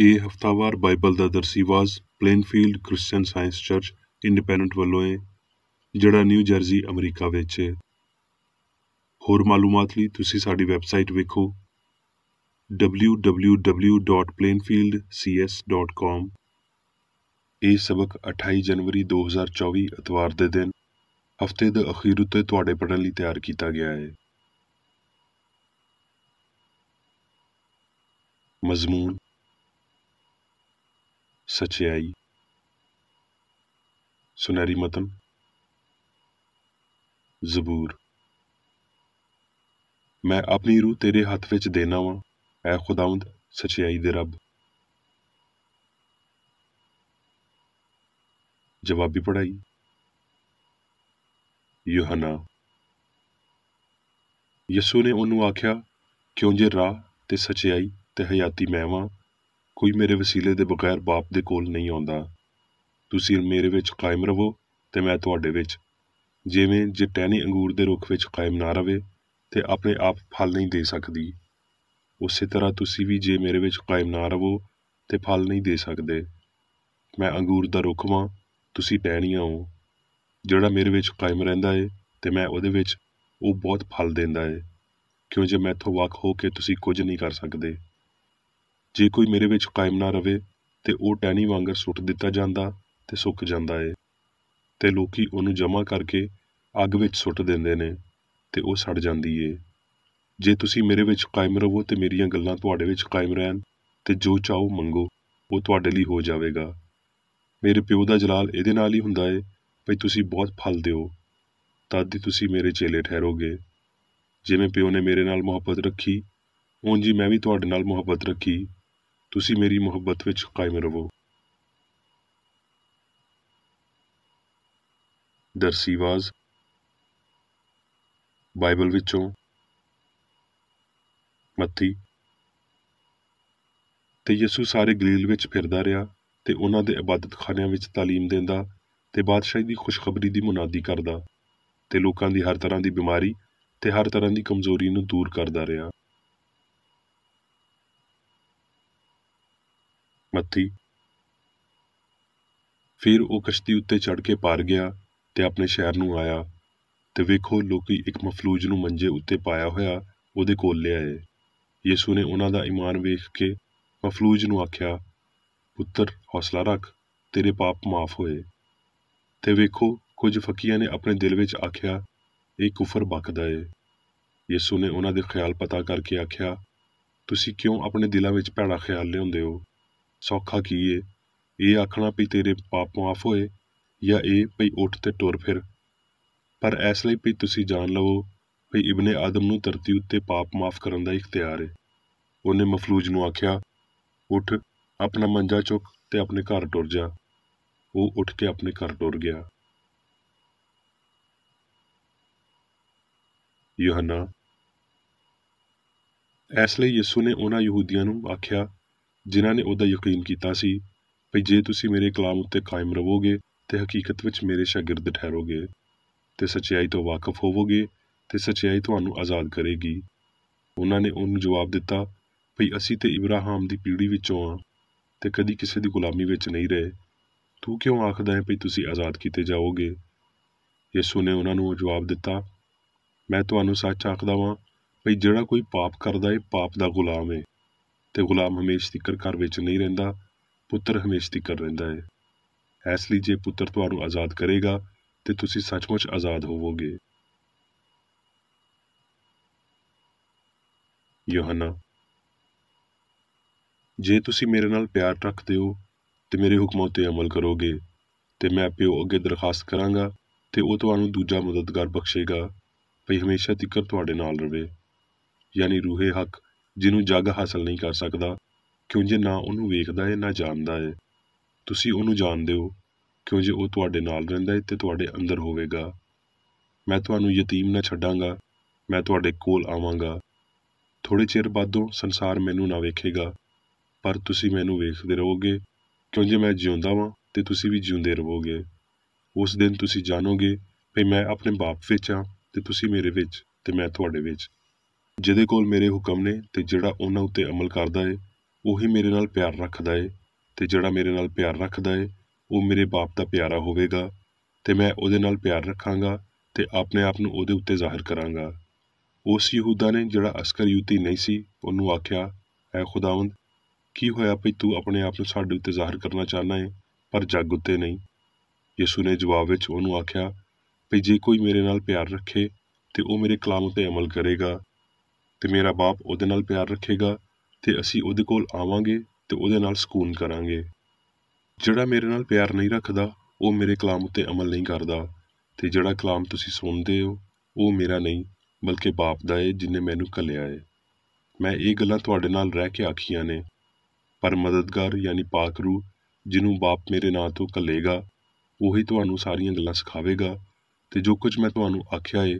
ਇਹ ਹਫ਼ਤਾਵਾਰ ਬਾਈਬਲ ਦਾ ਦਰਸੀਵਾਜ਼ Plainfield Christian Science Church Independent ਵੱਲੋਂ ਹੈ, ਜਿਹੜਾ ਨਿਊ ਜਰਜ਼ੀ ਅਮਰੀਕਾ ਵਿੱਚ ਹੈ। ਹੋਰ ਮਾਲੂਮਾਤ ਲਈ ਤੁਸੀਂ ਸਾਡੀ ਵੈਬਸਾਈਟ ਵੇਖੋ www.plainfieldcs.com। ਇਹ ਸਬਕ 28 ਜਨਵਰੀ 2024 ਇਤਵਾਰ ਦੇ ਦਿਨ ਹਫ਼ਤੇ ਦੇ ਅਖੀਰ ਉੱਤੇ ਤੁਹਾਡੇ ਪੜ੍ਹਨ ਲਈ ਤਿਆਰ ਕੀਤਾ ਗਿਆ ਹੈ। ਮਜ਼ਮੂਨ ਸੱਚਾਈ। ਸੁਨਹਿਰੀ ਮਤਨ ਜ਼ਬੂਰ। ਮੈਂ ਆਪਣੀ ਰੂਹ ਤੇਰੇ ਹੱਥ ਵਿੱਚ ਦੇਣਾ ਵਾਂ, ਐ ਖੁਦਾਵੰਦ ਸੱਚਾਈ ਦੇ ਰੱਬ। ਜਵਾਬੀ ਪੜ੍ਹਾਈ। ਯੋਹਨਾ। ਯਿਸੂ ਨੇ ਉਹਨੂੰ ਆਖਿਆ, ਕਿਉਂ ਜੇ ਰਾਹ ਤੇ ਸੱਚਾਈ ਤੇ ਹਯਾਤੀ ਮੈਂ ਵਾਂ, ਕੋਈ ਮੇਰੇ ਵਸੀਲੇ ਦੇ ਬਗੈਰ ਬਾਪ ਦੇ ਕੋਲ ਨਹੀਂ ਆਉਂਦਾ। ਤੁਸੀਂ ਮੇਰੇ ਵਿੱਚ ਕਾਇਮ ਰਵੋ ਤੇ ਮੈਂ ਤੁਹਾਡੇ ਵਿੱਚ। ਜਿਵੇਂ ਜੇ ਟਹਿਣੀ ਅੰਗੂਰ ਦੇ ਰੁੱਖ ਵਿੱਚ ਕਾਇਮ ਨਾ ਰਵੇ ਤੇ ਆਪਣੇ ਆਪ ਫਲ ਨਹੀਂ ਦੇ ਸਕਦੀ, ਉਸੇ ਤਰ੍ਹਾਂ ਤੁਸੀਂ ਵੀ ਜੇ ਮੇਰੇ ਵਿੱਚ ਕਾਇਮ ਨਾ ਰਵੋ ਤੇ ਫਲ ਨਹੀਂ ਦੇ ਸਕਦੇ। ਮੈਂ ਅੰਗੂਰ ਦਾ ਰੁੱਖ ਵਾਂ, ਤੁਸੀਂ ਟਹਿਣੀਆਂ ਹੋ। ਜਿਹੜਾ ਮੇਰੇ ਵਿੱਚ ਕਾਇਮ ਰਹਿੰਦਾ ਏ ਤੇ ਮੈਂ ਉਹਦੇ ਵਿੱਚ, ਉਹ ਬਹੁਤ ਫਲ ਦਿੰਦਾ ਏ, ਕਿਉਂ ਜੇ ਮੈਥੋਂ ਵੱਖ ਹੋ ਕੇ ਤੁਸੀਂ ਕੁਝ ਨਹੀਂ ਕਰ ਸਕਦੇ। ਜੇ ਕੋਈ ਮੇਰੇ ਵਿੱਚ ਕਾਇਮ ਨਾ ਰਵੇ ਤੇ ਉਹ ਟਹਿਣੀ ਵਾਂਗਰ ਸੁੱਟ ਦਿੱਤਾ ਜਾਂਦਾ ਤੇ ਸੁੱਕ ਜਾਂਦਾ ਏ, ਤੇ ਲੋਕੀ ਉਹਨੂੰ ਜਮ੍ਹਾਂ ਕਰਕੇ ਅੱਗ ਵਿੱਚ ਸੁੱਟ ਦਿੰਦੇ ਨੇ ਤੇ ਉਹ ਸੜ ਜਾਂਦੀ ਏ। ਜੇ ਤੁਸੀਂ ਮੇਰੇ ਵਿੱਚ ਕਾਇਮ ਰਵੋ ਤੇ ਮੇਰੀਆਂ ਗੱਲਾਂ ਤੁਹਾਡੇ ਵਿੱਚ ਕਾਇਮ ਰਹਿਣ ਤੇ ਜੋ ਚਾਹੋ ਮੰਗੋ, ਉਹ ਤੁਹਾਡੇ ਲਈ ਹੋ ਜਾਵੇਗਾ। ਮੇਰੇ ਪਿਓ ਦਾ ਜਲਾਲ ਇਹਦੇ ਨਾਲ ਹੀ ਹੁੰਦਾ ਏ ਭਈ ਤੁਸੀਂ ਬਹੁਤ ਫਲ ਦਿਓ, ਤਦ ਹੀ ਤੁਸੀਂ ਮੇਰੇ ਚੇਲੇ ਠਹਿਰੋਗੇ। ਜਿਵੇਂ ਪਿਓ ਨੇ ਮੇਰੇ ਨਾਲ ਮੁਹੱਬਤ ਰੱਖੀ, ਉਂਝ ਹੀ ਮੈਂ ਵੀ ਤੁਹਾਡੇ ਨਾਲ ਮੁਹੱਬਤ ਰੱਖੀ। ਤੁਸੀਂ ਮੇਰੀ ਮੁਹੱਬਤ ਵਿੱਚ ਕਾਇਮ ਰਵੋ। ਦਰਸੀਵਾਜ਼ ਬਾਈਬਲ ਵਿੱਚੋਂ ਮੱਤੀ। ਤੇ ਯਿਸੂ ਸਾਰੇ ਗਲੀਲ ਵਿੱਚ ਫਿਰਦਾ ਰਿਹਾ ਤੇ ਉਹਨਾਂ ਦੇ ਇਬਾਦਤਖਾਨਿਆਂ ਵਿੱਚ ਤਾਲੀਮ ਦਿੰਦਾ ਤੇ ਬਾਦਸ਼ਾਹੀ ਦੀ ਖੁਸ਼ਖਬਰੀ ਦੀ ਮੁਨਾਦੀ ਕਰਦਾ ਤੇ ਲੋਕਾਂ ਦੀ ਹਰ ਤਰ੍ਹਾਂ ਦੀ ਬਿਮਾਰੀ ਤੇ ਹਰ ਤਰ੍ਹਾਂ ਦੀ ਕਮਜ਼ੋਰੀ ਨੂੰ ਦੂਰ ਕਰਦਾ ਰਿਹਾ। ਮੱਤੀ। ਫਿਰ ਉਹ ਕਸ਼ਤੀ ਉੱਤੇ ਚੜ੍ਹ ਕੇ ਪਾਰ ਗਿਆ ਤੇ ਆਪਣੇ ਸ਼ਹਿਰ ਨੂੰ ਆਇਆ, ਤੇ ਵੇਖੋ ਲੋਕੀ ਇੱਕ ਮਫਲੂਜ ਨੂੰ ਮੰਜੇ ਉੱਤੇ ਪਾਇਆ ਹੋਇਆ ਉਹਦੇ ਕੋਲ ਲਿਆਏ। ਯਿਸੂ ਨੇ ਉਹਨਾਂ ਦਾ ਈਮਾਨ ਵੇਖ ਕੇ ਮਫਲੂਜ ਨੂੰ ਆਖਿਆ, ਪੁੱਤਰ ਹੌਸਲਾ ਰੱਖ, ਤੇਰੇ ਪਾਪ ਮਾਫ਼ ਹੋਏ। ਤੇ ਵੇਖੋ ਕੁਝ ਫਕੀਆਂ ਨੇ ਆਪਣੇ ਦਿਲ ਵਿੱਚ ਆਖਿਆ, ਇਹ ਕੁਫਰ ਬਕਦਾ ਏ। ਯਿਸੂ ਨੇ ਉਹਨਾਂ ਦੇ ਖਿਆਲ ਪਤਾ ਕਰਕੇ ਆਖਿਆ, ਤੁਸੀਂ ਕਿਉਂ ਆਪਣੇ ਦਿਲਾਂ ਵਿੱਚ ਭੈੜਾ ਖਿਆਲ ਲਿਆਉਂਦੇ ਹੋ? ਸੌਖਾ ਕੀ ਏ, ਇਹ ਆਖਣਾ ਵੀ ਤੇਰੇ ਪਾਪ ਮਾਫ਼ ਹੋਏ, ਜਾਂ ਇਹ ਭਈ ਉੱਠ ਤੇ ਟੁਰ ਫਿਰ? ਪਰ ਇਸ ਲਈ ਵੀ ਤੁਸੀਂ ਜਾਣ ਲਵੋ ਭਈ ਇਬਨੇ ਆਦਮ ਨੂੰ ਧਰਤੀ ਉੱਤੇ ਪਾਪ ਮਾਫ਼ ਕਰਨ ਦਾ ਇਖਤਿਆਰ ਏ। ਉਹਨੇ ਮਫਲੂਜ ਨੂੰ ਆਖਿਆ, ਉੱਠ, ਆਪਣਾ ਮੰਜਾ ਚੁੱਕ ਤੇ ਆਪਣੇ ਘਰ ਟੁਰ ਜਾ। ਉਹ ਉੱਠ ਕੇ ਆਪਣੇ ਘਰ ਟੁਰ ਗਿਆ। ਯੋਹਨਾ। ਇਸ ਲਈ ਯਿਸੂ ਨੇ ਉਹਨਾਂ ਯਹੂਦੀਆਂ ਨੂੰ ਆਖਿਆ ਜਿਨ੍ਹਾਂ ਨੇ ਉਹਦਾ ਯਕੀਨ ਕੀਤਾ ਸੀ, ਭਈ ਜੇ ਤੁਸੀਂ ਮੇਰੇ ਕਲਾਮ ਉੱਤੇ ਕਾਇਮ ਰਵੋਗੇ ਤੇ ਹਕੀਕਤ ਵਿੱਚ ਮੇਰੇ ਸ਼ਾਗਿਰਦ ਠਹਿਰੋਗੇ ਤੇ ਸੱਚਾਈ ਤੋਂ ਵਾਕਫ ਹੋਵੋਗੇ ਤੇ ਸੱਚਾਈ ਤੁਹਾਨੂੰ ਆਜ਼ਾਦ ਕਰੇਗੀ। ਉਹਨਾਂ ਨੇ ਉਹਨੂੰ ਜਵਾਬ ਦਿੱਤਾ, ਭਈ ਅਸੀਂ ਤੇ ਇਬਰਾਹਿਮ ਦੀ ਪੀੜ੍ਹੀ ਵਿੱਚੋਂ ਹਾਂ ਤੇ ਕਦੀ ਕਿਸੇ ਦੀ ਗੁਲਾਮੀ ਵਿੱਚ ਨਹੀਂ ਰਹੇ। ਤੂੰ ਕਿਉਂ ਆਖਦਾ ਹੈ ਭਈ ਤੁਸੀਂ ਆਜ਼ਾਦ ਕੀਤੇ ਜਾਓਗੇ? ਯਿਸੂ ਨੇ ਉਹਨਾਂ ਨੂੰ ਜਵਾਬ ਦਿੱਤਾ, ਮੈਂ ਤੁਹਾਨੂੰ ਸੱਚ ਆਖਦਾ ਵਾਂ ਭਈ ਜਿਹੜਾ ਕੋਈ ਪਾਪ ਕਰਦਾ ਏ ਪਾਪ ਦਾ ਗੁਲਾਮ ਏ, ਤੇ ਗੁਲਾਮ ਹਮੇਸ਼ ਤੀਕਰ ਘਰ ਵਿੱਚ ਨਹੀਂ ਰਹਿੰਦਾ, ਪੁੱਤਰ ਹਮੇਸ਼ ਤੀਕਰ ਰਹਿੰਦਾ ਏ। ਇਸ ਲਈ ਜੇ ਪੁੱਤਰ ਤੁਹਾਨੂੰ ਆਜ਼ਾਦ ਕਰੇਗਾ ਤੇ ਤੁਸੀਂ ਸੱਚਮੁੱਚ ਆਜ਼ਾਦ ਹੋਵੋਗੇ। ਯੋਹਨਾ। ਜੇ ਤੁਸੀਂ ਮੇਰੇ ਨਾਲ ਪਿਆਰ ਰੱਖਦੇ ਹੋ ਤੇ ਮੇਰੇ ਹੁਕਮਾਂ ਉੱਤੇ ਅਮਲ ਕਰੋਗੇ ਤੇ ਮੈਂ ਪਿਓ ਅੱਗੇ ਦਰਖਾਸਤ ਕਰਾਂਗਾ ਤੇ ਉਹ ਤੁਹਾਨੂੰ ਦੂਜਾ ਮਦਦਗਾਰ ਬਖਸ਼ੇਗਾ ਭਈ ਹਮੇਸ਼ਾ ਤੀਕਰ ਤੁਹਾਡੇ ਨਾਲ ਰਵੇ, ਯਾਨੀ ਰੂਹੇ ਹੱਕ, ਜਿਹਨੂੰ ਜੱਗ ਹਾਸਲ ਨਹੀਂ ਕਰ ਸਕਦਾ, ਕਿਉਂ ਜੇ ਨਾ ਉਹਨੂੰ ਵੇਖਦਾ ਏ ਨਾ ਜਾਣਦਾ ਏ। ਤੁਸੀਂ ਉਹਨੂੰ ਜਾਣਦੇ ਹੋ, ਕਿਉਂ ਜੇ ਉਹ ਤੁਹਾਡੇ ਨਾਲ ਰਹਿੰਦਾ ਏ ਤੇ ਤੁਹਾਡੇ ਅੰਦਰ ਹੋਵੇਗਾ। ਮੈਂ ਤੁਹਾਨੂੰ ਯਤੀਮ ਨਾ ਛੱਡਾਂਗਾ, ਮੈਂ ਤੁਹਾਡੇ ਕੋਲ ਆਵਾਂਗਾ। ਥੋੜ੍ਹੇ ਚਿਰ ਬਾਅਦੋਂ ਸੰਸਾਰ ਮੈਨੂੰ ਨਾ ਵੇਖੇਗਾ, ਪਰ ਤੁਸੀਂ ਮੈਨੂੰ ਵੇਖਦੇ ਰਹੋਗੇ, ਕਿਉਂ ਜੇ ਮੈਂ ਜਿਉਂਦਾ ਵਾਂ ਤੇ ਤੁਸੀਂ ਵੀ ਜਿਉਂਦੇ ਰਹੋਗੇ। ਉਸ ਦਿਨ ਤੁਸੀਂ ਜਾਣੋਗੇ ਭਈ ਮੈਂ ਆਪਣੇ ਬਾਪ ਵਿੱਚ ਹਾਂ ਤੇ ਤੁਸੀਂ ਮੇਰੇ ਵਿੱਚ ਤੇ ਮੈਂ ਤੁਹਾਡੇ ਵਿੱਚ। ਜਿਹਦੇ ਕੋਲ ਮੇਰੇ ਹੁਕਮ ਨੇ ਤੇ ਜਿਹੜਾ ਉਹਨਾਂ ਉੱਤੇ ਅਮਲ ਕਰਦਾ ਏ, ਉਹੀ ਮੇਰੇ ਨਾਲ ਪਿਆਰ ਰੱਖਦਾ ਏ, ਤੇ ਜਿਹੜਾ ਮੇਰੇ ਨਾਲ ਪਿਆਰ ਰੱਖਦਾ ਏ ਉਹ ਮੇਰੇ ਬਾਪ ਦਾ ਪਿਆਰਾ ਹੋਵੇਗਾ, ਤੇ ਮੈਂ ਉਹਦੇ ਨਾਲ ਪਿਆਰ ਰੱਖਾਂਗਾ ਤੇ ਆਪਣੇ ਆਪ ਨੂੰ ਉਹਦੇ ਉੱਤੇ ਜ਼ਾਹਿਰ ਕਰਾਂਗਾ। ਉਸ ਯਹੂਦਾ ਨੇ, ਜਿਹੜਾ ਅਸਕਰ ਯੂਤੀ ਨਹੀਂ ਸੀ, ਉਹਨੂੰ ਆਖਿਆ, ਐ ਖੁਦਾਵੰਦ, ਕੀ ਹੋਇਆ ਭਈ ਤੂੰ ਆਪਣੇ ਆਪ ਨੂੰ ਸਾਡੇ ਉੱਤੇ ਜ਼ਾਹਿਰ ਕਰਨਾ ਚਾਹੁੰਦਾ ਏ, ਪਰ ਜੱਗ ਉੱਤੇ ਨਹੀਂ? ਯਿਸੂ ਨੇ ਜਵਾਬ ਵਿੱਚ ਉਹਨੂੰ ਆਖਿਆ ਭਈ ਜੇ ਕੋਈ ਮੇਰੇ ਨਾਲ ਪਿਆਰ ਰੱਖੇ ਤੇ ਉਹ ਮੇਰੇ ਕਲਾਮ ਉੱਤੇ ਅਮਲ ਕਰੇਗਾ, ਤੇ ਮੇਰਾ ਬਾਪ ਉਹਦੇ ਨਾਲ ਪਿਆਰ ਰੱਖੇਗਾ, ਤੇ ਅਸੀਂ ਉਹਦੇ ਕੋਲ ਆਵਾਂਗੇ ਤੇ ਉਹਦੇ ਨਾਲ ਸਕੂਨ ਕਰਾਂਗੇ। ਜਿਹੜਾ ਮੇਰੇ ਨਾਲ ਪਿਆਰ ਨਹੀਂ ਰੱਖਦਾ ਉਹ ਮੇਰੇ ਕਲਾਮ ਉੱਤੇ ਅਮਲ ਨਹੀਂ ਕਰਦਾ, ਤੇ ਜਿਹੜਾ ਕਲਾਮ ਤੁਸੀਂ ਸੁਣਦੇ ਹੋ ਉਹ ਮੇਰਾ ਨਹੀਂ ਬਲਕਿ ਬਾਪ ਦਾ ਏ ਜਿਹਨੇ ਮੈਨੂੰ ਘੱਲਿਆ ਏ। ਮੈਂ ਇਹ ਗੱਲਾਂ ਤੁਹਾਡੇ ਨਾਲ ਰਹਿ ਕੇ ਆਖੀਆਂ ਨੇ, ਪਰ ਮਦਦਗਾਰ ਯਾਨੀ ਪਾਕ ਰੂਹ, ਜਿਹਨੂੰ ਬਾਪ ਮੇਰੇ ਨਾਂ ਤੋਂ ਘੱਲੇਗਾ, ਉਹੀ ਤੁਹਾਨੂੰ ਸਾਰੀਆਂ ਗੱਲਾਂ ਸਿਖਾਵੇਗਾ, ਤੇ ਜੋ ਕੁਝ ਮੈਂ ਤੁਹਾਨੂੰ ਆਖਿਆ ਏ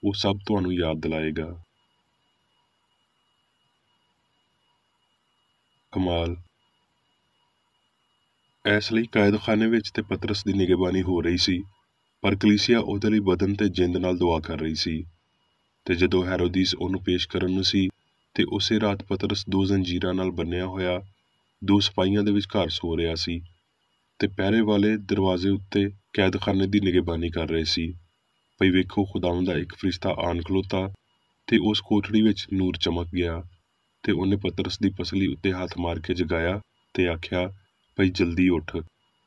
ਉਹ ਸਭ ਤੁਹਾਨੂੰ ਯਾਦ ਦਿਲਾਏਗਾ। ਕਮਾਲ। ਇਸ ਲਈ ਕੈਦਖਾਨੇ ਵਿੱਚ ਤੇ ਪਤਰਸ ਦੀ ਨਿਗਹਬਾਨੀ ਹੋ ਰਹੀ ਸੀ, ਪਰ ਕਲੀਸਿਆ ਉਹਦੇ ਲਈ ਬਦਨ ਤੇ ਜਿੰਦ ਨਾਲ ਦੁਆ ਕਰ ਰਹੀ ਸੀ। ਤੇ ਜਦੋਂ ਹੈਰੋਦੀਸ ਉਹਨੂੰ ਪੇਸ਼ ਕਰਨ ਨੂੰ ਸੀ, ਤੇ ਉਸੇ ਰਾਤ ਪਤਰਸ 2 ਜ਼ੰਜੀਰਾਂ ਨਾਲ ਬੰਨਿਆ ਹੋਇਆ 2 ਸਿਪਾਹੀਆਂ ਦੇ ਵਿਚਕਾਰ ਸੋ ਰਿਹਾ ਸੀ, ਤੇ ਪਹਿਰੇ ਵਾਲੇ ਦਰਵਾਜ਼ੇ ਉੱਤੇ ਕੈਦਖਾਨੇ ਦੀ ਨਿਗਹਬਾਨੀ ਕਰ ਰਹੇ ਸੀ। ਭਈ ਵੇਖੋ, ਖੁਦਾਵੰਦ ਦਾ ਇੱਕ ਫਰਿਸ਼ਤਾ ਆਣ ਖਲੋਤਾ, ਤੇ ਉਸ ਕੋਠੜੀ ਵਿੱਚ ਨੂਰ ਚਮਕ ਗਿਆ, ਤੇ ਉਹਨੇ ਪਤਰਸ ਦੀ ਪਸਲੀ ਉੱਤੇ ਹੱਥ ਮਾਰ ਕੇ ਜਗਾਇਆ ਤੇ ਆਖਿਆ, ਭਈ ਜਲਦੀ ਉੱਠ,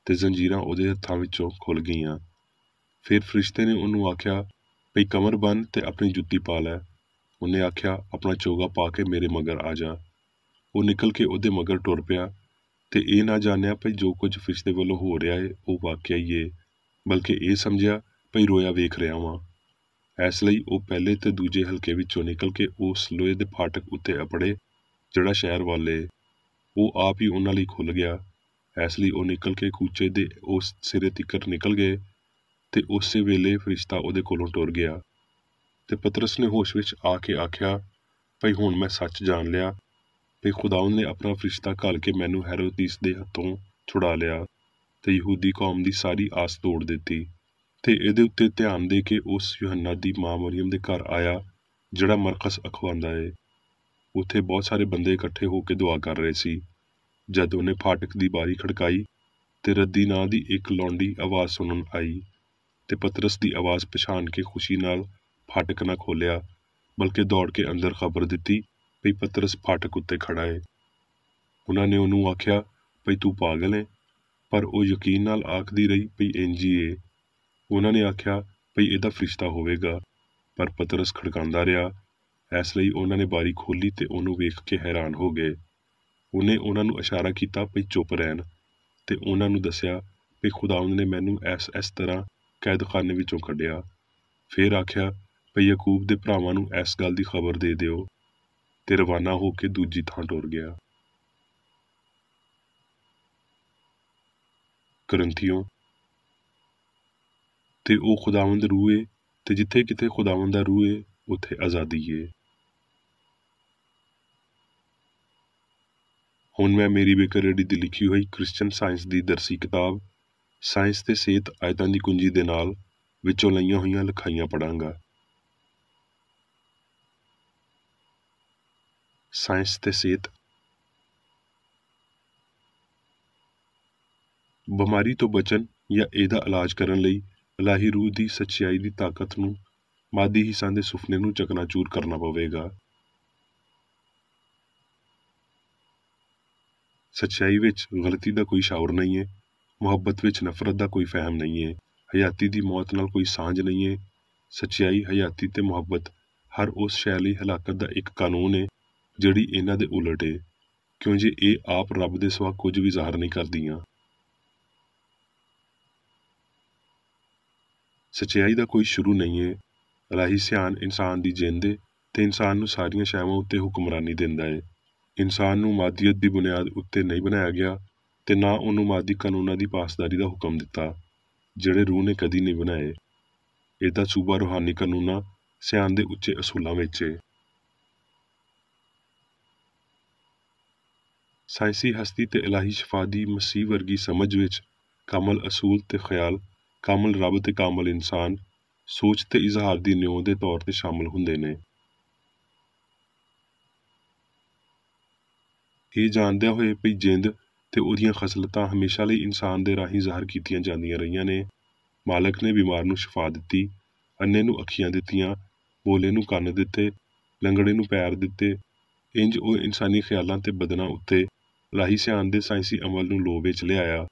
ਤੇ ਜ਼ੰਜੀਰਾਂ ਉਹਦੇ ਹੱਥਾਂ ਵਿੱਚੋਂ ਖੁੱਲ ਗਈਆਂ। ਫਿਰ ਫਰਿਸ਼ਤੇ ਨੇ ਉਹਨੂੰ ਆਖਿਆ, ਭਈ ਕਮਰ ਬੰਨ੍ਹ ਤੇ ਆਪਣੀ ਜੁੱਤੀ ਪਾ ਲੈ। ਉਹਨੇ ਆਖਿਆ, ਆਪਣਾ ਚੋਗਾ ਪਾ ਕੇ ਮੇਰੇ ਮਗਰ ਆ ਜਾ। ਉਹ ਨਿਕਲ ਕੇ ਉਹਦੇ ਮਗਰ ਟੁਰ ਪਿਆ, ਤੇ ਇਹ ਨਾ ਜਾਣਿਆ ਭਈ ਜੋ ਕੁਝ ਫਰਿਸ਼ਤੇ ਵੱਲੋਂ ਹੋ ਰਿਹਾ ਏ ਉਹ ਵਾਕਿਆ ਹੀ ਏ, ਬਲਕਿ ਇਹ ਸਮਝਿਆ ਭਈ ਰੋਇਆ ਵੇਖ ਰਿਹਾ ਵਾਂ। ਇਸ ਲਈ ਉਹ ਪਹਿਲੇ ਤੇ ਦੂਜੇ ਹਲਕੇ ਵਿੱਚੋਂ ਨਿਕਲ ਕੇ ਉਸ ਲੋਹੇ ਦੇ ਫਾਟਕ ਉੱਤੇ ਅਪੜੇ ਜਿਹੜਾ ਸ਼ਹਿਰ ਵੱਲ ਏ। ਉਹ ਆਪ ਹੀ ਉਹਨਾਂ ਲਈ ਖੁੱਲ੍ਹ ਗਿਆ। ਇਸ ਲਈ ਉਹ ਨਿਕਲ ਕੇ ਕੂਚੇ ਦੇ ਉਸ ਸਿਰੇ ਤੀਕਰ ਨਿਕਲ ਗਏ, ਤੇ ਉਸੇ ਵੇਲੇ ਫਰਿਸ਼ਤਾ ਉਹਦੇ ਕੋਲੋਂ ਟੁਰ ਗਿਆ। ਤੇ ਪਤਰਸ ਨੇ ਹੋਸ਼ ਵਿੱਚ ਆ ਕੇ ਆਖਿਆ, ਭਈ ਹੁਣ ਮੈਂ ਸੱਚ ਜਾਣ ਲਿਆ, ਭਈ ਖੁਦਾਵੰਦ ਨੇ ਆਪਣਾ ਫਰਿਸ਼ਤਾ ਘੱਲ ਕੇ ਮੈਨੂੰ ਹੈਰੋਦੀਸ ਦੇ ਹੱਥੋਂ ਛੁਡਾ ਲਿਆ, ਤੇ ਯਹੂਦੀ ਕੌਮ ਦੀ ਸਾਰੀ ਆਸ ਤੋੜ ਦਿੱਤੀ। ਤੇ ਇਹਦੇ ਉੱਤੇ ਧਿਆਨ ਦੇ ਕੇ ਉਸ ਯੂਹੰਨਾ ਦੀ ਮਾਂ ਮਰੀਅਮ ਦੇ ਘਰ ਆਇਆ, ਜਿਹੜਾ ਮਰਕਸ ਅਖਵਾਂਦਾ ਏ। ਉੱਥੇ ਬਹੁਤ ਸਾਰੇ ਬੰਦੇ ਇਕੱਠੇ ਹੋ ਕੇ ਦੁਆ ਕਰ ਰਹੇ ਸੀ। ਜਦ ਉਹਨੇ ਫਾਟਕ ਦੀ ਬਾਰੀ ਖੜਕਾਈ, ਤੇ ਰੱਦੀ ਨਾਂ ਦੀ ਇੱਕ ਲੌਂਡੀ ਆਵਾਜ਼ ਸੁਣਨ ਆਈ, ਤੇ ਪਤਰਸ ਦੀ ਆਵਾਜ਼ ਪਛਾਣ ਕੇ ਖੁਸ਼ੀ ਨਾਲ ਫਾਟਕ ਨਾ ਖੋਲਿਆ, ਬਲਕਿ ਦੌੜ ਕੇ ਅੰਦਰ ਖਬਰ ਦਿੱਤੀ ਭਈ ਪਤਰਸ ਫਾਟਕ ਉੱਤੇ ਖੜਾ ਏ। ਉਹਨਾਂ ਨੇ ਉਹਨੂੰ ਆਖਿਆ, ਭਈ ਤੂੰ ਪਾਗਲ ਏ, ਪਰ ਉਹ ਯਕੀਨ ਨਾਲ ਆਖਦੀ ਰਹੀ ਭਈ ਇੰਝ ਹੀ ਏ। ਉਹਨਾਂ ਨੇ ਆਖਿਆ ਭਈ ਇਹਦਾ ਫਰਿਸ਼ਤਾ ਹੋਵੇਗਾ, ਪਰ ਪਤਰਸ ਖੜਕਾਉਂਦਾ ਰਿਹਾ। ਇਸ ਲਈ ਉਹਨਾਂ ਨੇ ਬਾਰੀ ਖੋਲ੍ਹੀ ਤੇ ਉਹਨੂੰ ਵੇਖ ਕੇ ਹੈਰਾਨ ਹੋ ਗਏ। ਉਹਨੇ ਉਹਨਾਂ ਨੂੰ ਇਸ਼ਾਰਾ ਕੀਤਾ ਭਈ ਚੁੱਪ ਰਹਿਣ, ਤੇ ਉਹਨਾਂ ਨੂੰ ਦੱਸਿਆ ਭਈ ਖੁਦਾਵੰਦ ਨੇ ਮੈਨੂੰ ਇਸ ਤਰ੍ਹਾਂ ਕੈਦਖਾਨੇ ਵਿੱਚੋਂ ਕੱਢਿਆ। ਫਿਰ ਆਖਿਆ ਭਈ ਯਾਕੂਬ ਦੇ ਭਰਾਵਾਂ ਨੂੰ ਇਸ ਗੱਲ ਦੀ ਖਬਰ ਦੇ ਦਿਓ, ਤੇ ਰਵਾਨਾ ਹੋ ਕੇ ਦੂਜੀ ਥਾਂ ਟੁਰ ਗਿਆ। ਕਰੰਥੀਓ, ਤੇ ਉਹ ਖੁਦਾਵੰਦ ਰੂਹ ਏ, ਤੇ ਜਿੱਥੇ ਕਿਤੇ ਖੁਦਾਵੰਦ ਦਾ ਰੂਹ ਏ ਉੱਥੇ ਆਜ਼ਾਦੀ ਏ। ਹੁਣ ਮੈਂ ਮੇਰੀ ਬੇਕਰੇਡੀ ਦੀ ਲਿਖੀ ਹੋਈ ਕ੍ਰਿਸਚਨ ਸਾਇੰਸ ਦੀ ਦਰਸੀ ਕਿਤਾਬ ਸਾਇੰਸ ਤੇ ਸਿਹਤ ਆਇਤਾਂ ਦੀ ਕੁੰਜੀ ਦੇ ਨਾਲ ਵਿੱਚੋਂ ਲਈਆਂ ਹੋਈਆਂ ਲਿਖਾਈਆਂ ਪੜ੍ਹਾਂਗਾ। ਸਾਇੰਸ ਤੇ ਸਿਹਤ। ਬਿਮਾਰੀ ਤੋਂ ਬਚਣ ਜਾਂ ਇਹਦਾ ਇਲਾਜ ਕਰਨ ਲਈ ਇਲਾਹੀ ਰੂਹ ਦੀ ਸੱਚਾਈ ਦੀ ਤਾਕਤ ਨੂੰ ਮਾਦੀ ਹਿੱਸਾਂ ਦੇ ਸੁਪਨੇ ਨੂੰ ਚਕਨਾਚੂਰ ਕਰਨਾ ਪਵੇਗਾ। ਸੱਚਾਈ ਵਿੱਚ ਗਲਤੀ ਦਾ ਕੋਈ ਸ਼ਾਉਰ ਨਹੀਂ ਹੈ, ਮੁਹੱਬਤ ਵਿੱਚ ਨਫ਼ਰਤ ਦਾ ਕੋਈ ਫਹਿਮ ਨਹੀਂ ਹੈ, ਹਯਾਤੀ ਦੀ ਮੌਤ ਨਾਲ ਕੋਈ ਸਾਂਝ ਨਹੀਂ ਹੈ। ਸੱਚਾਈ, ਹਯਾਤੀ ਤੇ ਮੁਹੱਬਤ ਹਰ ਉਸ ਸ਼ੈ ਲਈ ਹਲਾਕਤ ਦਾ ਇੱਕ ਕਾਨੂੰਨ ਹੈ ਜਿਹੜੀ ਇਹਨਾਂ ਦੇ ਉਲਟ ਹੈ, ਕਿਉਂ ਜੇ ਇਹ ਆਪ ਰੱਬ ਦੇ ਸਿਵਾ ਕੁਝ ਵੀ ਜ਼ਾਹਰ ਨਹੀਂ ਕਰਦੀਆਂ। ਸੱਚਾਈ ਦਾ ਕੋਈ ਸ਼ੁਰੂ ਨਹੀਂ ਹੈ। ਇਲਾਹੀ ਸਿਆਣ ਇਨਸਾਨ ਦੀ ਜਿੰਦ ਹੈ, ਤੇ ਇਨਸਾਨ ਨੂੰ ਸਾਰੀਆਂ ਸ਼ੈਵਾਂ ਉੱਤੇ ਹੁਕਮਰਾਨੀ ਦਿੰਦਾ ਹੈ। ਇਨਸਾਨ ਨੂੰ ਮਾਦੀਅਤ ਦੀ ਬੁਨਿਆਦ ਉੱਤੇ ਨਹੀਂ ਬਣਾਇਆ ਗਿਆ, ਤੇ ਨਾ ਉਹਨੂੰ ਮਾਦੀ ਕਾਨੂੰਨਾਂ ਦੀ ਪਾਸਦਾਰੀ ਦਾ ਹੁਕਮ ਦਿੱਤਾ ਜਿਹੜੇ ਰੂਹ ਨੇ ਕਦੀ ਨਹੀਂ ਬਣਾਏ। ਇਹਦਾ ਸੂਬਾ ਰੂਹਾਨੀ ਕਾਨੂੰਨਾਂ ਸਿਆਣ ਦੇ ਉੱਚੇ ਅਸੂਲਾਂ ਵਿੱਚ ਹੈ। ਸਾਇੰਸੀ ਹਸਤੀ ਤੇ ਇਲਾਹੀ ਸ਼ਿਫਾ ਦੀ ਮਸੀਹ ਵਰਗੀ ਸਮਝ ਵਿੱਚ ਕਾਮਲ ਅਸੂਲ ਤੇ ਖਿਆਲ, ਕਾਮਲ ਰੱਬ ਤੇ ਕਾਮਲ ਇਨਸਾਨ, ਸੋਚ ਤੇ ਇਜ਼ਹਾਰ ਦੀ ਨਿਉ ਦੇ ਤੌਰ ਤੇ ਸ਼ਾਮਲ ਹੁੰਦੇ ਨੇ। ਇਹ ਜਾਣਦਿਆਂ ਹੋਏ ਭਈ ਜਿੰਦ ਤੇ ਉਹਦੀਆਂ ਖਸਲਤਾਂ ਹਮੇਸ਼ਾ ਲਈ ਇਨਸਾਨ ਦੇ ਰਾਹੀਂ ਜ਼ਾਹਰ ਕੀਤੀਆਂ ਜਾਂਦੀਆਂ ਰਹੀਆਂ ਨੇ। ਮਾਲਕ ਨੇ ਬਿਮਾਰ ਨੂੰ ਸ਼ਿਫਾ ਦਿੱਤੀ, ਅੰਨੇ ਨੂੰ ਅੱਖੀਆਂ ਦਿੱਤੀਆਂ, ਬੋਲੇ ਨੂੰ ਕੰਨ ਦਿੱਤੇ, ਲੰਗੜੇ ਨੂੰ ਪੈਰ ਦਿੱਤੇ। ਇੰਜ ਉਹ ਇਨਸਾਨੀ ਖਿਆਲਾਂ ਤੇ ਬਦਨਾਂ ਉੱਤੇ ਇਲਾਹੀ ਸਿਆਣ ਦੇ ਸਾਇੰਸੀ ਅਮਲ ਨੂੰ ਲੋਹ ਵਿੱਚ ਲਿਆਇਆ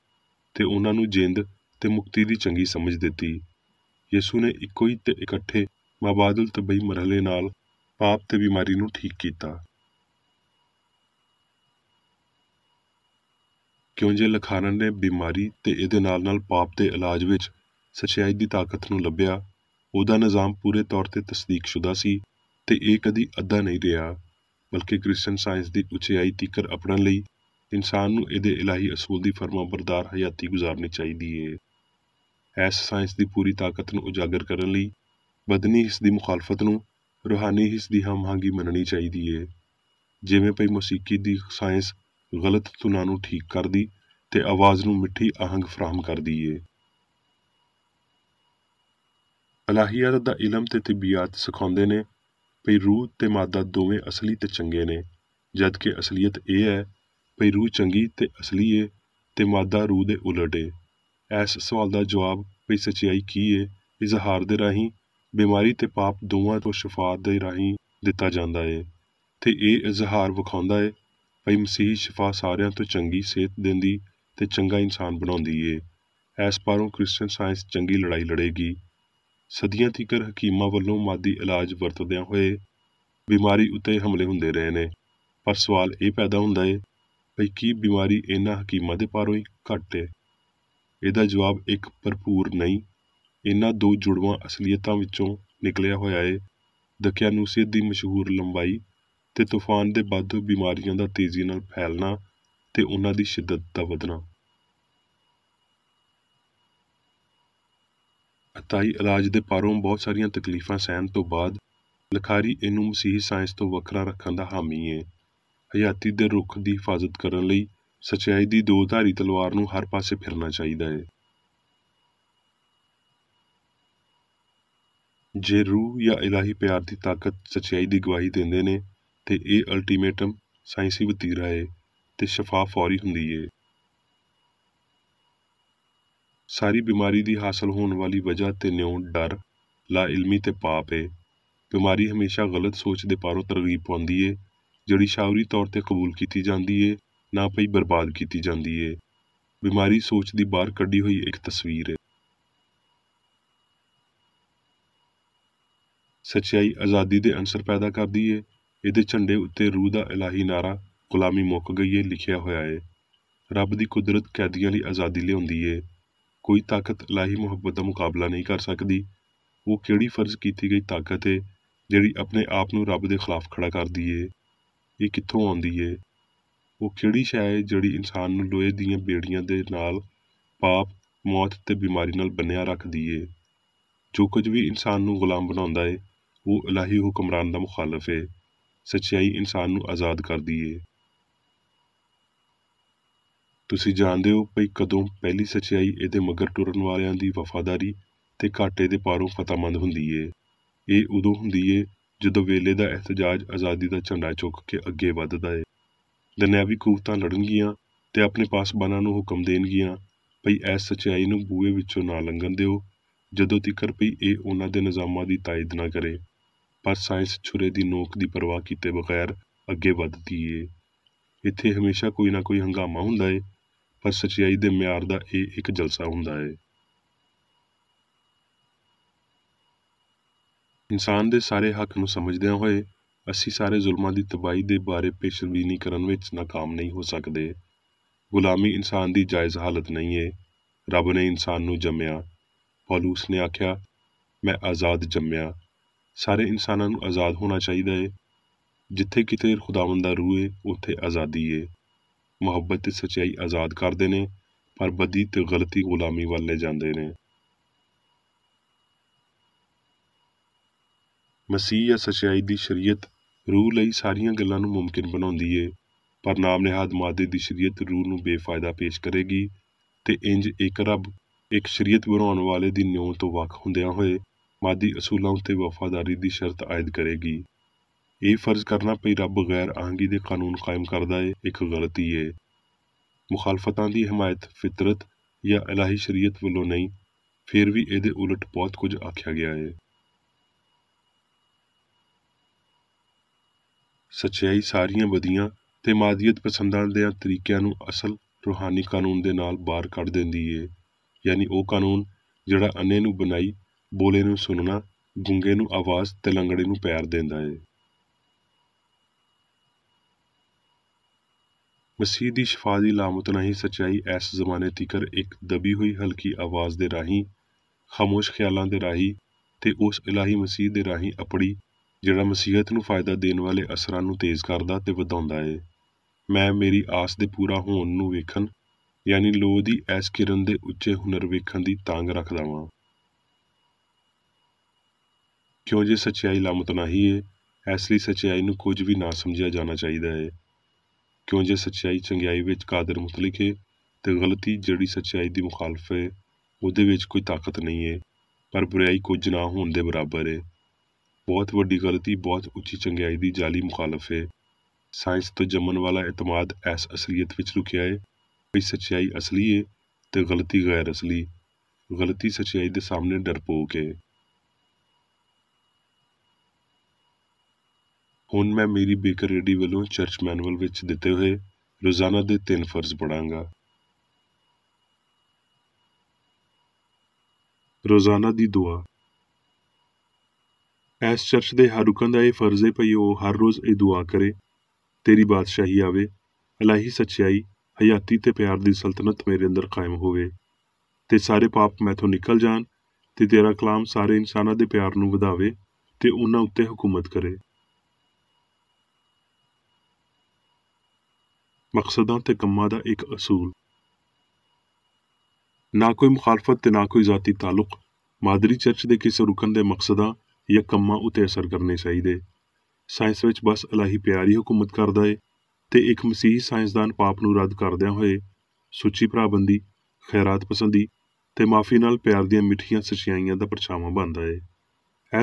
ਤੇ ਉਹਨਾਂ ਨੂੰ ਜਿੰਦ ਤੇ ਮੁਕਤੀ ਦੀ ਚੰਗੀ ਸਮਝ ਦਿੱਤੀ। ਯਿਸੂ ਨੇ ਇੱਕੋ ਹੀ ਤੇ ਇਕੱਠੇ ਮਾਬਾਦੁਲ ਤਬਈ ਮਰਹਲੇ ਨਾਲ ਪਾਪ ਤੇ ਬਿਮਾਰੀ ਨੂੰ ਠੀਕ ਕੀਤਾ। ਕਿਉਂ ਜੇ ਲਖਾਰਨ ਨੇ ਬਿਮਾਰੀ ਤੇ ਇਹਦੇ ਨਾਲ ਪਾਪ ਦੇ ਇਲਾਜ ਵਿੱਚ ਸੱਚਾਈ ਦੀ ਤਾਕਤ ਨੂੰ ਲੱਭਿਆ, ਉਹਦਾ ਨਿਜ਼ਾਮ ਪੂਰੇ ਤੌਰ ਤੇ ਤਸਦੀਕਸ਼ੁਦਾ ਸੀ ਤੇ ਇਹ ਕਦੀ ਅੱਧਾ ਨਹੀਂ ਰਿਹਾ, ਬਲਕਿ ਕ੍ਰਿਸਚਨ ਸਾਇੰਸ ਦੀ ਉਚਾਈ ਤੀਕਰ ਅਪਣਨ ਲਈ ਇਨਸਾਨ ਨੂੰ ਇਹਦੇ ਇਲਾਹੀ ਅਸੂਲ ਦੀ ਫਰਮਾਬਰਦਾਰ ਹਯਾਤੀ ਗੁਜ਼ਾਰਨੀ ਚਾਹੀਦੀ ਏ। ਇਸ ਸਾਇੰਸ ਦੀ ਪੂਰੀ ਤਾਕਤ ਨੂੰ ਉਜਾਗਰ ਕਰਨ ਲਈ ਬਦਨੀ ਹਿੱਸ ਦੀ ਮੁਖਾਲਫਤ ਨੂੰ ਰੂਹਾਨੀ ਹਿੱਸ ਦੀ ਹਮਹਾਂਗੀ ਮੰਨਣੀ ਚਾਹੀਦੀ ਏ। ਜਿਵੇਂ ਭਈ ਮੌਸੀਕੀ ਦੀ ਸਾਇੰਸ ਗਲਤ ਧੁਨਾਂ ਨੂੰ ਠੀਕ ਕਰਦੀ ਤੇ ਆਵਾਜ਼ ਨੂੰ ਮਿੱਠੀ ਆਹੰਗ ਫਰਾਹਮ ਕਰਦੀ ਏ। ਇਲਾਹੀਆਤ ਦਾ ਇਲਮ ਤੇ ਤਿੱਬੀਆਤ ਸਿਖਾਉਂਦੇ ਨੇ ਭਈ ਰੂਹ ਤੇ ਮਾਦਾ ਦੋਵੇਂ ਅਸਲੀ ਤੇ ਚੰਗੇ ਨੇ, ਜਦ ਕਿ ਅਸਲੀਅਤ ਇਹ ਹੈ ਭਈ ਰੂਹ ਚੰਗੀ ਤੇ ਅਸਲੀ ਏ ਤੇ ਮਾਦਾ ਰੂਹ ਦੇ ਉਲਟ ਏ। ਇਸ ਸਵਾਲ ਦਾ ਜਵਾਬ ਭਈ ਸੱਚਾਈ ਕੀ ਏ, ਇਜ਼ਹਾਰ ਦੇ ਰਾਹੀਂ ਬਿਮਾਰੀ ਤੇ ਪਾਪ ਦੋਵਾਂ ਤੋਂ ਸ਼ਿਫਾ ਦੇ ਰਾਹੀਂ ਦਿੱਤਾ ਜਾਂਦਾ ਏ ਤੇ ਇਹ ਇਜ਼ਹਾਰ ਵਿਖਾਉਂਦਾ ਏ ਭਈ ਮਸੀਹੀ ਸ਼ਿਫਾ ਸਾਰਿਆਂ ਤੋਂ ਚੰਗੀ ਸਿਹਤ ਦਿੰਦੀ ਤੇ ਚੰਗਾ ਇਨਸਾਨ ਬਣਾਉਂਦੀ ਏ। ਇਸ ਪਾਰੋਂ ਕ੍ਰਿਸਚਨ ਸਾਇੰਸ ਚੰਗੀ ਲੜਾਈ ਲੜੇਗੀ। ਸਦੀਆਂ ਤੀਕਰ ਹਕੀਮਾਂ ਵੱਲੋਂ ਮਾਦੀ ਇਲਾਜ ਵਰਤਦਿਆਂ ਹੋਏ ਬਿਮਾਰੀ ਉੱਤੇ ਹਮਲੇ ਹੁੰਦੇ ਰਹੇ ਨੇ, ਪਰ ਸਵਾਲ ਇਹ ਪੈਦਾ ਹੁੰਦਾ ਏ ਭਈ ਕੀ ਬਿਮਾਰੀ ਇਹਨਾਂ ਹਕੀਮਾਂ ਦੇ ਪਾਰੋਂ ਹੀ ਘੱਟ ਏ? ਇਹਦਾ ਜਵਾਬ ਇੱਕ ਭਰਪੂਰ ਨਹੀਂ, ਇਹਨਾਂ ਦੋ ਜੁੜਵਾਂ ਅਸਲੀਅਤਾਂ ਵਿੱਚੋਂ ਨਿਕਲਿਆ ਹੋਇਆ ਏ। ਦਕਿਆਨੂਸੀਅਤ ਦੀ ਮਸ਼ਹੂਰ ਲੰਬਾਈ ਤੇ ਤੂਫਾਨ ਦੇ ਵਾਧੂ ਬਿਮਾਰੀਆਂ ਦਾ ਤੇਜ਼ੀ ਨਾਲ ਫੈਲਣਾ ਤੇ ਉਹਨਾਂ ਦੀ ਸ਼ਿੱਦਤ ਦਾ ਵਧਣਾ। ਅਤਾਈ ਇਲਾਜ ਦੇ ਪਾਰੋਂ ਬਹੁਤ ਸਾਰੀਆਂ ਤਕਲੀਫਾਂ ਸਹਿਣ ਤੋਂ ਬਾਅਦ ਲਖਾਰੀ ਇਹਨੂੰ ਮਸੀਹੀ ਸਾਇੰਸ ਤੋਂ ਵੱਖਰਾ ਰੱਖਣ ਦਾ ਹਾਮੀ ਏ। ਹਯਾਤੀ ਦੇ ਰੁੱਖ ਦੀ ਹਿਫਾਜ਼ਤ ਕਰਨ ਲਈ ਸੱਚਾਈ ਦੀ ਦੋ ਧਾਰੀ ਤਲਵਾਰ ਨੂੰ ਹਰ ਪਾਸੇ ਫਿਰਨਾ ਚਾਹੀਦਾ ਏ। ਜੇ ਰੂਹ ਜਾਂ ਇਲਾਹੀ ਪਿਆਰ ਦੀ ਤਾਕਤ ਸੱਚਾਈ ਦੀ ਗਵਾਹੀ ਦਿੰਦੇ ਨੇ ਤੇ ਇਹ ਅਲਟੀਮੇਟਮ ਸਾਇੰਸੀ ਵਤੀਰਾ ਏ ਤੇ ਸ਼ਿਫਾ ਫੌਰੀ ਹੁੰਦੀ ਏ। ਸਾਰੀ ਬਿਮਾਰੀ ਦੀ ਹਾਸਲ ਹੋਣ ਵਾਲੀ ਵਜ੍ਹਾ ਤੇ ਨਿਉ ਡਰ, ਲਾ ਇਲਮੀ ਤੇ ਪਾਪ ਏ। ਬਿਮਾਰੀ ਹਮੇਸ਼ਾ ਗਲਤ ਸੋਚ ਦੇ ਪਾਰੋਂ ਤਰਗੀਬ ਪਾਉਂਦੀ ਏ, ਜਿਹੜੀ ਸ਼ਾਉਰੀ ਤੌਰ ਤੇ ਕਬੂਲ ਕੀਤੀ ਜਾਂਦੀ ਏ, ਨਾ ਪਈ ਬਰਬਾਦ ਕੀਤੀ ਜਾਂਦੀ ਏ। ਬਿਮਾਰੀ ਸੋਚ ਦੀ ਬਾਹਰ ਕੱਢੀ ਹੋਈ ਇੱਕ ਤਸਵੀਰ ਏ। ਸੱਚਾਈ ਆਜ਼ਾਦੀ ਦੇ ਅੰਸਰ ਪੈਦਾ ਕਰਦੀ ਏ। ਇਹਦੇ ਝੰਡੇ ਉੱਤੇ ਰੂਹ ਦਾ ਇਲਾਹੀ ਨਾਰਾ ਗੁਲਾਮੀ ਮੁੱਕ ਗਈ ਏ ਲਿਖਿਆ ਹੋਇਆ ਏ। ਰੱਬ ਦੀ ਕੁਦਰਤ ਕੈਦੀਆਂ ਲਈ ਆਜ਼ਾਦੀ ਲਿਆਉਂਦੀ ਏ। ਕੋਈ ਤਾਕਤ ਇਲਾਹੀ ਮੁਹੱਬਤ ਦਾ ਮੁਕਾਬਲਾ ਨਹੀਂ ਕਰ ਸਕਦੀ। ਉਹ ਕਿਹੜੀ ਫਰਜ਼ ਕੀਤੀ ਗਈ ਤਾਕਤ ਏ ਜਿਹੜੀ ਆਪਣੇ ਆਪ ਨੂੰ ਰੱਬ ਦੇ ਖਿਲਾਫ ਖੜਾ ਕਰਦੀ ਏ? ਇਹ ਕਿੱਥੋਂ ਆਉਂਦੀ ਏ? ਉਹ ਕਿਹੜੀ ਸ਼ੈ ਏ ਜਿਹੜੀ ਇਨਸਾਨ ਨੂੰ ਲੋਹੇ ਦੀਆਂ ਬੇੜੀਆਂ ਦੇ ਨਾਲ ਪਾਪ, ਮੌਤ ਤੇ ਬਿਮਾਰੀ ਨਾਲ ਬੰਨਿਆ ਰੱਖਦੀ ਏ? ਜੋ ਕੁਝ ਵੀ ਇਨਸਾਨ ਨੂੰ ਗੁਲਾਮ ਬਣਾਉਂਦਾ ਏ ਉਹ ਇਲਾਹੀ ਹੁਕਮਰਾਨ ਦਾ ਮੁਖਾਲਫ ਏ। ਸੱਚਾਈ ਇਨਸਾਨ ਨੂੰ ਆਜ਼ਾਦ ਕਰਦੀ ਏ। ਤੁਸੀਂ ਜਾਣਦੇ ਹੋ ਭਈ ਕਦੋਂ ਪਹਿਲੀ ਸੱਚਾਈ ਇਹਦੇ ਮਗਰ ਟੁਰਨ ਵਾਲਿਆਂ ਦੀ ਵਫਾਦਾਰੀ ਤੇ ਘਾਟੇ ਦੇ ਪਾਰੋਂ ਫਤਹਿਮੰਦ ਹੁੰਦੀ ਏ। ਇਹ ਉਦੋਂ ਹੁੰਦੀ ਏ ਜਦੋਂ ਵੇਲੇ ਦਾ ਇਹਤਜਾਜ ਆਜ਼ਾਦੀ ਦਾ ਝੰਡਾ ਚੁੱਕ ਕੇ ਅੱਗੇ ਵੱਧਦਾ ਏ। ਦੁਨਿਆਵੀ ਕੂਵਤਾਂ ਲੜਨਗੀਆਂ ਤੇ ਆਪਣੇ ਪਾਸਬਾਨਾਂ ਨੂੰ ਹੁਕਮ ਦੇਣਗੀਆਂ ਭਈ ਇਸ ਸੱਚਾਈ ਨੂੰ ਬੂਹੇ ਵਿੱਚੋਂ ਨਾ ਲੰਘਣ ਦਿਓ ਜਦੋਂ ਤੀਕਰ ਭਈ ਇਹ ਉਹਨਾਂ ਦੇ ਨਿਜ਼ਾਮਾਂ ਦੀ ਤਾਇਦ ਨਾ ਕਰੇ। ਪਰ ਸਾਇੰਸ ਛੁਰੇ ਦੀ ਨੋਕ ਦੀ ਪਰਵਾਹ ਕੀਤੇ ਬਗੈਰ ਅੱਗੇ ਵੱਧਦੀ ਏ। ਇੱਥੇ ਹਮੇਸ਼ਾ ਕੋਈ ਨਾ ਕੋਈ ਹੰਗਾਮਾ ਹੁੰਦਾ ਏ, ਪਰ ਸੱਚਾਈ ਦੇ ਮਿਆਰ ਦਾ ਇਹ ਇੱਕ ਜਲਸਾ ਹੁੰਦਾ ਏ। ਇਨਸਾਨ ਦੇ ਸਾਰੇ ਹੱਕ ਨੂੰ ਸਮਝਦਿਆਂ ਹੋਏ ਅਸੀਂ ਸਾਰੇ ਜ਼ੁਲਮਾਂ ਦੀ ਤਬਾਹੀ ਦੇ ਬਾਰੇ ਪੇਸ਼ਬੀਨੀ ਕਰਨ ਵਿੱਚ ਨਾਕਾਮ ਨਹੀਂ ਹੋ ਸਕਦੇ। ਗੁਲਾਮੀ ਇਨਸਾਨ ਦੀ ਜਾਇਜ਼ ਹਾਲਤ ਨਹੀਂ ਏ। ਰੱਬ ਨੇ ਇਨਸਾਨ ਨੂੰ ਜੰਮਿਆ। ਪੌਲੂਸ ਨੇ ਆਖਿਆ, ਮੈਂ ਆਜ਼ਾਦ ਜੰਮਿਆ। ਸਾਰੇ ਇਨਸਾਨਾਂ ਨੂੰ ਆਜ਼ਾਦ ਹੋਣਾ ਚਾਹੀਦਾ ਏ। ਜਿੱਥੇ ਕਿਤੇ ਖੁਦਾਵੰਦ ਦਾ ਰੂਹ ਏ ਉੱਥੇ ਆਜ਼ਾਦੀ ਏ। ਮੁਹੱਬਤ ਤੇ ਸੱਚਾਈ ਆਜ਼ਾਦ ਕਰਦੇ ਨੇ, ਪਰ ਬਦੀ ਤੇ ਗਲਤੀ ਗੁਲਾਮੀ ਵੱਲ ਲੈ ਜਾਂਦੇ ਨੇ। ਮਸੀਹ ਜਾਂ ਸੱਚਾਈ ਦੀ ਸ਼ਰੀਅਤ ਰੂਹ ਲਈ ਸਾਰੀਆਂ ਗੱਲਾਂ ਨੂੰ ਮੁਮਕਿਨ ਬਣਾਉਂਦੀ ਏ, ਪਰ ਨਾਮ ਨਿਹਾਦ ਮਾਦੇ ਦੀ ਸ਼ਰੀਅਤ ਰੂਹ ਨੂੰ ਬੇਫਾਇਦਾ ਪੇਸ਼ ਕਰੇਗੀ ਤੇ ਇੰਜ ਇੱਕ ਰੱਬ ਇੱਕ ਸ਼ਰੀਅਤ ਬਣਾਉਣ ਵਾਲੇ ਦੀ ਨਿਉ ਤੋਂ ਵੱਖ ਹੁੰਦਿਆਂ ਹੋਏ ਮਾਦੀ ਅਸੂਲਾਂ ਉੱਤੇ ਵਫਾਦਾਰੀ ਦੀ ਸ਼ਰਤ ਆਇਦ ਕਰੇਗੀ। ਇਹ ਫਰਜ਼ ਕਰਨਾ ਭਈ ਰੱਬ ਗੈਰ ਆਹੰਗੀ ਦੇ ਕਾਨੂੰਨ ਕਾਇਮ ਕਰਦਾ ਏ ਇੱਕ ਗਲਤੀ ਏ। ਮੁਖਾਲਫਤਾਂ ਦੀ ਹਮਾਇਤ ਫਿਤਰਤ ਜਾਂ ਇਲਾਹੀ ਸ਼ਰੀਅਤ ਵੱਲੋਂ ਨਹੀਂ, ਫਿਰ ਵੀ ਇਹਦੇ ਉਲਟ ਬਹੁਤ ਕੁਝ ਆਖਿਆ ਗਿਆ ਏ। ਸੱਚਾਈ ਸਾਰੀਆਂ ਬਦੀਆਂ ਤੇ ਮਾਦੀਅਤ ਪਸੰਦਾਂ ਦੇ ਤਰੀਕਿਆਂ ਨੂੰ ਅਸਲ ਰੂਹਾਨੀ ਕਾਨੂੰਨ ਦੇ ਨਾਲ ਬਾਹਰ ਕੱਢ ਦਿੰਦੀ ਏ, ਯਾਨੀ ਉਹ ਕਾਨੂੰਨ ਜਿਹੜਾ ਅੰਨੇ ਨੂੰ ਬਣਾਈ, ਬੋਲੇ ਨੂੰ ਸੁਣਨਾ, ਗੂੰਗੇ ਨੂੰ ਆਵਾਜ਼ ਤੇ ਲੰਗੜੇ ਨੂੰ ਪੈਰ ਦਿੰਦਾ ਏ। ਮਸੀਹ ਦੀ ਸ਼ਫਾ ਦੀ ਲਾਮਤ ਨਹੀਂ ਸੱਚਾਈ ਇਸ ਜ਼ਮਾਨੇ ਤੀਕਰ ਇੱਕ ਦਬੀ ਹੋਈ ਹਲਕੀ ਆਵਾਜ਼ ਦੇ ਰਾਹੀਂ, ਖਾਮੋਸ਼ ਖਿਆਲਾਂ ਦੇ ਰਾਹੀਂ ਤੇ ਉਸ ਇਲਾਹੀ ਮਸੀਹ ਦੇ ਰਾਹੀਂ ਅਪੜੀ ਜਿਹੜਾ ਮਸੀਹਤ ਨੂੰ ਫਾਇਦਾ ਦੇਣ ਵਾਲੇ ਅਸਰਾਂ ਨੂੰ ਤੇਜ਼ ਕਰਦਾ ਤੇ ਵਧਾਉਂਦਾ ਏ। ਮੈਂ ਮੇਰੀ ਆਸ ਦੇ ਪੂਰਾ ਹੋਣ ਨੂੰ ਵੇਖਣ, ਯਾਨੀ ਲੋਹ ਦੀ ਐਸ ਕਿਰਨ ਦੇ ਉੱਚੇ ਹੁਨਰ ਵੇਖਣ ਦੀ ਤਾਂਗ ਰੱਖਦਾ ਵਾਂ। ਕਿਉਂ ਜੇ ਸੱਚਾਈ ਲਾਮਤ ਨਹੀਂ ਏ, ਇਸ ਲਈ ਸੱਚਾਈ ਨੂੰ ਕੁਝ ਵੀ ਨਾ ਸਮਝਿਆ ਜਾਣਾ ਚਾਹੀਦਾ ਏ। ਕਿਉਂ ਜੇ ਸੱਚਾਈ ਚੰਗਿਆਈ ਵਿੱਚ ਕਾਦਰ ਮੁਤਲਕ ਏ ਤੇ ਗਲਤੀ ਜਿਹੜੀ ਸੱਚਾਈ ਦੀ ਮੁਖਾਲਫ ਏ ਉਹਦੇ ਵਿੱਚ ਕੋਈ ਤਾਕਤ ਨਹੀਂ ਏ, ਪਰ ਬੁਰਾਈ ਕੁਝ ਨਾ ਹੋਣ ਦੇ ਬਰਾਬਰ ਏ। ਬਹੁਤ ਵੱਡੀ ਗਲਤੀ ਬਹੁਤ ਉੱਚੀ ਚੰਗਿਆਈ ਦੀ ਜਾਲੀ ਮੁਖਾਲਫ ਏ। ਸਾਇੰਸ ਤੋਂ ਜੰਮਣ ਵਾਲਾ ਇਤਮਾਦ ਇਸ ਅਸਲੀਅਤ ਵਿੱਚ ਲੁਕਿਆ ਏ ਵੀ ਸੱਚਾਈ ਅਸਲੀ ਏ ਤੇ ਗਲਤੀ ਗੈਰ ਅਸਲੀ। ਗਲਤੀ ਸੱਚਾਈ ਦੇ ਸਾਹਮਣੇ ਡਰਪੋਕ ਏ। ਹੁਣ ਮੈਂ ਮੇਰੀ ਬੇਕਰ ਰੇਡੀ ਵੱਲੋਂ ਚਰਚ ਮੈਨੂਅਲ ਵਿੱਚ ਦਿੱਤੇ ਹੋਏ ਰੋਜ਼ਾਨਾ ਦੇ 3 ਫਰਜ਼ ਪੜਾਂਗਾ। ਰੋਜ਼ਾਨਾ ਦੀ ਦੁਆ। ਇਸ ਚਰਚ ਦੇ ਹਰ ਰੁਕਨ ਦਾ ਇਹ ਫਰਜ਼ ਏ ਭਈ ਉਹ ਹਰ ਰੋਜ਼ ਇਹ ਦੁਆ ਕਰੇ, ਤੇਰੀ ਬਾਦਸ਼ਾਹੀ ਆਵੇ, ਇਲਾਹੀ ਸੱਚਾਈ, ਹਯਾਤੀ ਤੇ ਪਿਆਰ ਦੀ ਸਲਤਨਤ ਮੇਰੇ ਅੰਦਰ ਕਾਇਮ ਹੋਵੇ ਤੇ ਸਾਰੇ ਪਾਪ ਮੈਥੋਂ ਨਿਕਲ ਜਾਣ ਤੇ ਤੇਰਾ ਕਲਾਮ ਸਾਰੇ ਇਨਸਾਨਾਂ ਦੇ ਪਿਆਰ ਨੂੰ ਵਧਾਵੇ ਤੇ ਉਹਨਾਂ ਉੱਤੇ ਹੁਕੂਮਤ ਕਰੇ। ਮਕਸਦਾਂ ਤੇ ਕੰਮਾਂ ਦਾ ਇੱਕ ਅਸੂਲ। ਨਾ ਕੋਈ ਮੁਖਾਲਫਤ ਤੇ ਨਾ ਕੋਈ ਜ਼ਾਤੀ ਤਾਲੁਕ ਮਾਦਰੀ ਚਰਚ ਦੇ ਕਿਸੇ ਰੁਕਨ ਦੇ ਮਕਸਦਾਂ ਜਾਂ ਕੰਮਾਂ ਉੱਤੇ ਅਸਰ ਕਰਨੇ ਚਾਹੀਦੇ। ਸਾਇੰਸ ਵਿੱਚ ਬਸ ਇਲਾਹੀ ਪਿਆਰ ਹੀ ਹੁਕੂਮਤ ਕਰਦਾ ਏ ਤੇ ਇੱਕ ਮਸੀਹੀ ਸਾਇੰਸਦਾਨ ਪਾਪ ਨੂੰ ਰੱਦ ਕਰਦਿਆਂ ਹੋਏ ਸੁੱਚੀ ਭਰਾਬੰਦੀ, ਖੈਰਾਤ ਪਸੰਦੀ ਤੇ ਮਾਫੀ ਨਾਲ ਪਿਆਰ ਦੀਆਂ ਮਿੱਠੀਆਂ ਸੱਚਾਈਆਂ ਦਾ ਪਰਛਾਵਾਂ ਬਣਦਾ ਏ।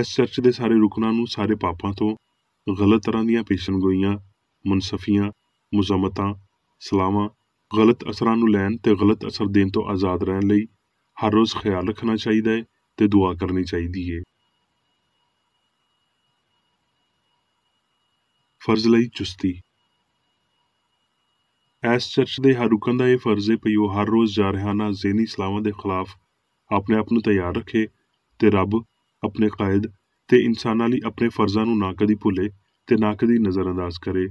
ਇਸ ਚਰਚ ਦੇ ਸਾਰੇ ਰੁਕਨਾਂ ਨੂੰ ਸਾਰੇ ਪਾਪਾਂ ਤੋਂ, ਗਲਤ ਤਰ੍ਹਾਂ ਦੀਆਂ ਪੇਸ਼ਨਗੋਈਆਂ, ਮੁਨਸਫੀਆਂ, ਮੁਜ਼ਮਤਾਂ, ਸਲਾਵਾਂ, ਗਲਤ ਅਸਰਾਂ ਨੂੰ ਲੈਣ ਤੇ ਗਲਤ ਅਸਰ ਦੇਣ ਤੋਂ ਆਜ਼ਾਦ ਰਹਿਣ ਲਈ ਹਰ ਰੋਜ਼ ਖਿਆਲ ਰੱਖਣਾ ਚਾਹੀਦਾ ਏ ਤੇ ਦੁਆ ਕਰਨੀ ਚਾਹੀਦੀ ਏ। ਫਰਜ਼ ਲਈ ਚੁਸਤੀ। ਇਸ ਚਰਚ ਦੇ ਹਰ ਰੁਕਨ ਦਾ ਇਹ ਫਰਜ਼ ਏ ਭਈ ਉਹ ਹਰ ਰੋਜ਼ ਜਾਰਹਾਨਾ ਜ਼ਹਿਨੀ ਸਲਾਵਾਂ ਦੇ ਖਿਲਾਫ ਆਪਣੇ ਆਪ ਨੂੰ ਤਿਆਰ ਰੱਖੇ ਤੇ ਰੱਬ, ਆਪਣੇ ਕਾਇਦ ਤੇ ਇਨਸਾਨਾਂ ਲਈ ਆਪਣੇ ਫਰਜ਼ਾਂ ਨੂੰ ਨਾ ਕਦੀ ਭੁੱਲੇ ਤੇ ਨਾ ਕਦੀ ਨਜ਼ਰਅੰਦਾਜ਼ ਕਰੇ।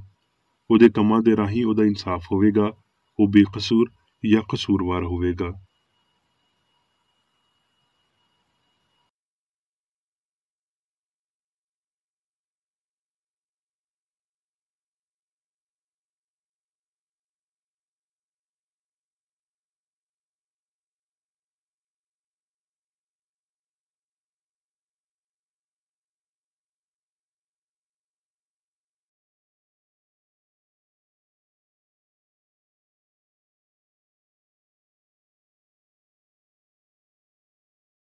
ਉਹਦੇ ਕੰਮਾਂ ਦੇ ਰਾਹੀਂ ਉਹਦਾ ਇਨਸਾਫ ਹੋਵੇਗਾ, ਉਹ ਬੇਕਸੂਰ ਜਾਂ ਕਸੂਰਵਾਰ ਹੋਵੇਗਾ।